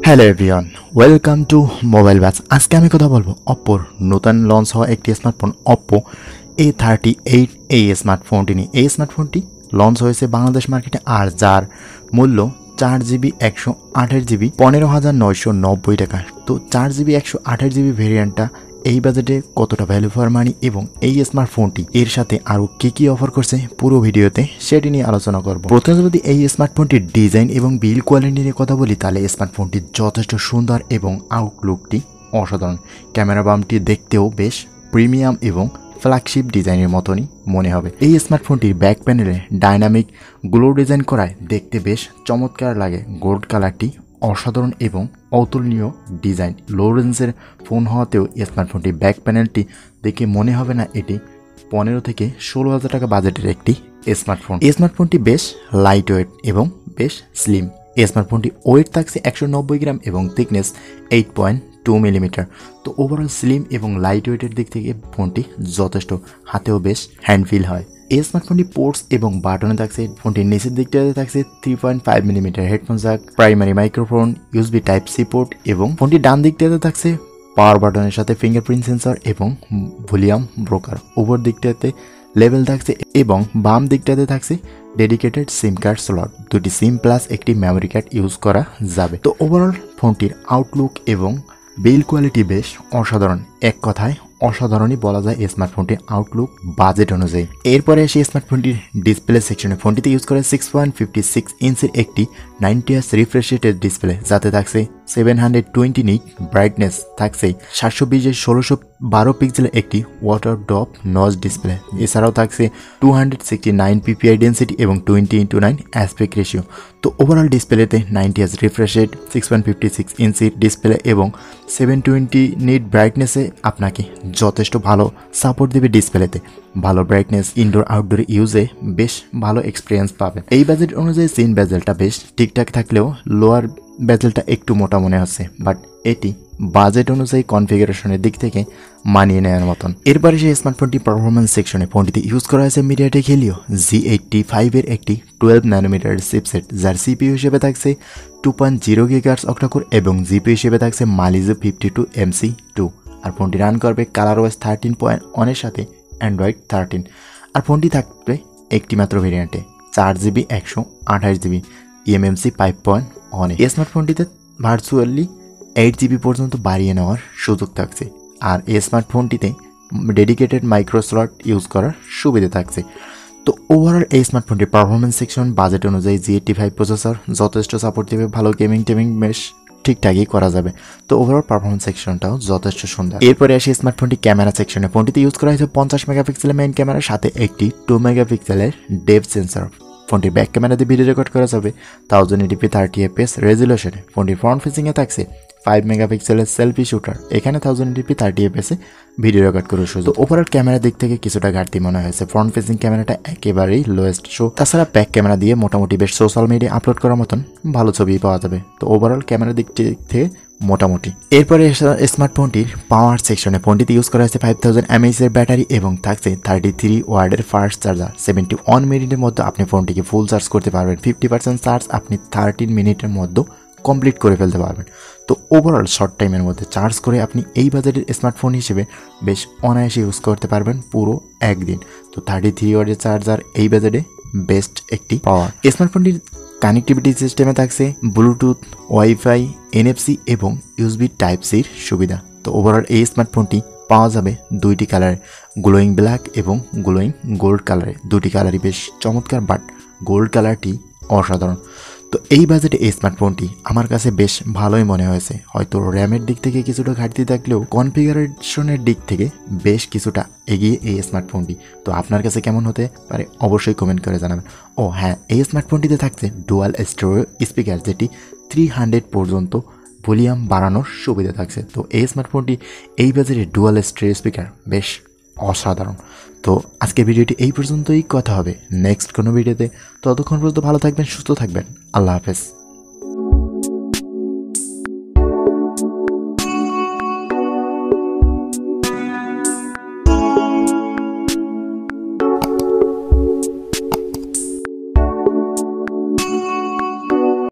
Hello everyone, welcome to mobile বাজ। আজকে আমি কথা বলবো অপ্পোর নতুন লঞ্চ হওয়া একটি স্মার্টফোন Oppo A38 এই স্মার্টফোনটি নিয়ে। এই স্মার্টফোনটি লঞ্চ হয়েছে বাংলাদেশ মার্কেটে, আর যার মূল্য 4GB 128GB 15,990 টাকা। তো 4GB 128GB ভেরিয়েন্টটা এই বাজেটে কতটা ভ্যালু ফর মানি এবং এই স্মার্টফোনটি এর সাথে আরও কী অফার করছে পুরো ভিডিওতে সেটি নিয়ে আলোচনা করব। প্রথমে যদি এই স্মার্টফোনটির ডিজাইন এবং বিল্ড কোয়ালিটি নিয়ে কথা বলি, তাহলে স্মার্টফোনটি যথেষ্ট সুন্দর এবং আউটলুকটি অসাধারণ। ক্যামেরা বামটি দেখতেও বেশ প্রিমিয়াম এবং ফ্ল্যাগশিপ ডিজাইনের মতনই মনে হবে। এই স্মার্টফোনটির ব্যাক প্যানেলে ডাইনামিক গ্লো ডিজাইন করায় দেখতে বেশ চমৎকার লাগে। গোল্ড কালারটি অসাধারণ এবং অতুলনীয় ডিজাইন। লো রেঞ্জের ফোন হওয়াতেও স্মার্টফোনটির ব্যাক প্যানেলটি দেখে মনে হবে না এটি 15 থেকে 16,000 টাকা বাজেটের একটি স্মার্টফোন। এই স্মার্টফোনটি বেশ লাইট ওয়েট এবং বেশ স্লিম। এই স্মার্টফোনটি ওয়েট থাকছে 190 গ্রাম এবং থিকনেস 8.2 মিলিমিটার। তো ওভারঅল স্লিম এবং লাইট ওয়েটের দিক থেকে ফোনটি যথেষ্ট, হাতেও বেশ হ্যান্ড ফিল হয়। এই স্মার্টফোনটি পোর্টস এবং বাটনে থাকছে। ফোনটির নিচের দিকটাতে থাকছে 3.5 millimetre headphone jack, primary microphone, USB type c port এবং ফোনটির ডান দিকটাতে থাকছে পাওয়ার বাটনের সাথে ফিঙ্গারপ্রিন্ট সেন্সর এবং ভলিউম ব্রোকার। উপর দিকটাতে লেভেল থাকছে এবং বাম দিকটাতে থাকছে ডেডিকেটেড সিম কার্ড স্লট। দুটি সিম প্লাস একটি মেমোরি কার্ড ইউজ করা যাবে। তো ওভারঅল ফোনটির আউটলুক এবং বিল্ড কোয়ালিটি বেশ অসাধারণ। এক কথায় অসাধারণই বলা যায় এই স্মার্টফোনটির আউটলুক বাজেট অনুযায়ী। এরপরে আসি স্মার্টফোনটির ডিসপ্লে সেকশনে। ফোনটিতে ইউজ করে 6.56 ইঞ্চের একটি 90Hz রিফ্রেশ রেটের ডিসপ্লে, যাতে থাকছে 720 নিট ব্রাইটনেস, থাকছে 720x1612 পিক্সেলের একটি ওয়াটার ড্রপ নচ ডিসপ্লে। এছাড়াও থাকছে 269 ppi ডেন্সিটি এবং 20:9 অ্যাসপেক্ট রেশিও। তো ওভারঅল ডিসপ্লেতে 90Hz রিফ্রেশ রেট, 6.56 ইঞ্চির ডিসপ্লে এবং 720 নিট ব্রাইটনেসে আপনাকে যথেষ্ট ভালো সাপোর্ট দেবে। ডিসপ্লেতে ভালো ব্রাইটনেস, ইনডোর আউটডোর ইউজে বেশ ভালো এক্সপিরিয়েন্স পাবেন। এই বাজেট অনুযায়ী সিন বেজেলটা বেশ ঠিকঠাক থাকলেও লোয়ার বেজেলটা একটু মোটা মনে হচ্ছে, বাট এটি বাজেট অনুযায়ী কনফিগারেশনের দিক থেকে মানিয়ে নেওয়ার মতন। এরপরে সেই স্মার্টফোনটি পারফরমেন্স সেকশনে। ফোনটিতে ইউজ করা হয়েছে মিডিয়াটেক হেলিও G85 এর একটি 12 ন্যানোমিটার চিপসেট, যার সিপিইউ হিসেবে থাকছে 2.0 GHz অক্টাকোর এবং জিপিইউ হিসেবে থাকছে Malibu 52MC2। আর ফোনটি রান করবে ColorOS 13.1 এর সাথে অ্যান্ড্রয়েড 13। আর ফোনটি থাকবে একটি মাত্র ভেরিয়েন্টে 4GB 128GB eMMC 5.1। এই স্মার্টফোনটিতে ভার্চুয়ালি 8GB পর্যন্ত বাড়িয়ে নেওয়ার সুযোগ থাকছে। আর এই স্মার্টফোনটিতে ডেডিকেটেড মাইক্রো স্লট ইউজ করার সুবিধা থাকছে। তো ওভারঅল এই স্মার্টফোনটির পারফরমেন্স সেকশন বাজেট অনুযায়ী G85 প্রসেসর যথেষ্ট সাপোর্ট দেবে। ভালো গেমিং বেশ ঠিকঠাকই করা যাবে। তো ওভারঅল পারফরমেন্স সেকশনটাও যথেষ্ট সুন্দর। এরপরে আসি স্মার্টফোনটি ক্যামেরা সেকশনে। ফোনটিতে ইউজ করা হয়েছে 50 মেগাপিক্সেলের মেইন ক্যামেরার সাথে একটি 2 মেগাপিক্সেলের ডেপথ সেন্সর। ফোনটির ব্যাক ক্যামেরা দিয়ে ভিডিও রেকর্ড করা যাবে 1080p 30fps রেজুলেশনে। ফোনটির ফ্রন্ট ফেসিংয়ে থাকছে 5 মেগাপিক্সেলের সেলফি শুটার, এখানে 1080p 30fps ভিডিও রেকর্ড করে সুযোগ। তো ওভারঅল ক্যামেরার দিক থেকে কিছুটা ঘাটতি মনে হয়েছে। ফ্রন্ট ফেসিং ক্যামেরাটা একেবারেই লোয়েস্ট শো। তাছাড়া ব্যাক ক্যামেরা দিয়ে মোটামুটি বেশ সোশ্যাল মিডিয়া আপলোড করার মতন ভালো ছবি পাওয়া যাবে। তো ওভারঅল ক্যামেরার দিক থেকে মোটামুটি। এরপরে স্মার্টফোনটির পাওয়ার সেকশনে। ফোনটিতে ইউজ করা হয়েছে 5000 mAh এর ব্যাটারি এবং থাকছে 33 ওয়াটের ফাস্ট চার্জার। 71 মিনিটের মধ্যে আপনি ফোনটিকে ফুল চার্জ করতে পারবেন। 50% চার্জ আপনি 13 মিনিটের মধ্যে কমপ্লিট করে ফেলতে পারবেন। তো ওভারঅল শর্ট টাইমের মধ্যে চার্জ করে আপনি এই বাজেটের স্মার্টফোন হিসেবে বেশ অনায়াসে ইউজ করতে পারবেন পুরো একদিন। তো 33 ওয়াটের চার্জার এই বাজেটে বেস্ট একটি পাওয়ার। স্মার্টফোনটির কানেক্টিভিটি সিস্টেমে থাকছে ব্লুটুথ, ওয়াইফাই, NFC এবং USB টাইপ সির সুবিধা। তো ওভারঅল এই স্মার্টফোনটি পাওয়া যাবে দুইটি কালারে, গ্লোয়িং ব্ল্যাক এবং গ্লোয়িং গোল্ড কালারে। দুটি কালারই বেশ চমৎকার, বাট গোল্ড কালারটি অসাধারণ। তো এই বাজেটে এই স্মার্টফোনটি আমার কাছে বেশ ভালোই মনে হয়েছে। হয়তো র্যামের দিক থেকে কিছুটা ঘাটতি থাকলেও কনফিগারেশনের দিক থেকে বেশ কিছুটা এগিয়ে এই স্মার্টফোনটি। তো আপনার কাছে কেমন হতে পারে অবশ্যই কমেন্ট করে জানাবেন। ও হ্যাঁ, এই স্মার্টফোনটিতে থাকছে ডুয়াল স্টেরিও স্পিকার, যেটি 300 পর্যন্ত ভলিউম বাড়ানোর সুবিধা থাকছে। তো এই স্মার্টফোনটি এই বাজেটে ডুয়াল স্টেরিও স্পিকার বেশ অসাধারণ। তো আজকে ভিডিওটি এই পর্যন্তই, কথা হবে নেক্সট কোনো ভিডিওতে। ততক্ষণ পর্যন্ত ভালো থাকবেন, সুস্থ থাকবেন। আল্লাহ হাফেজ।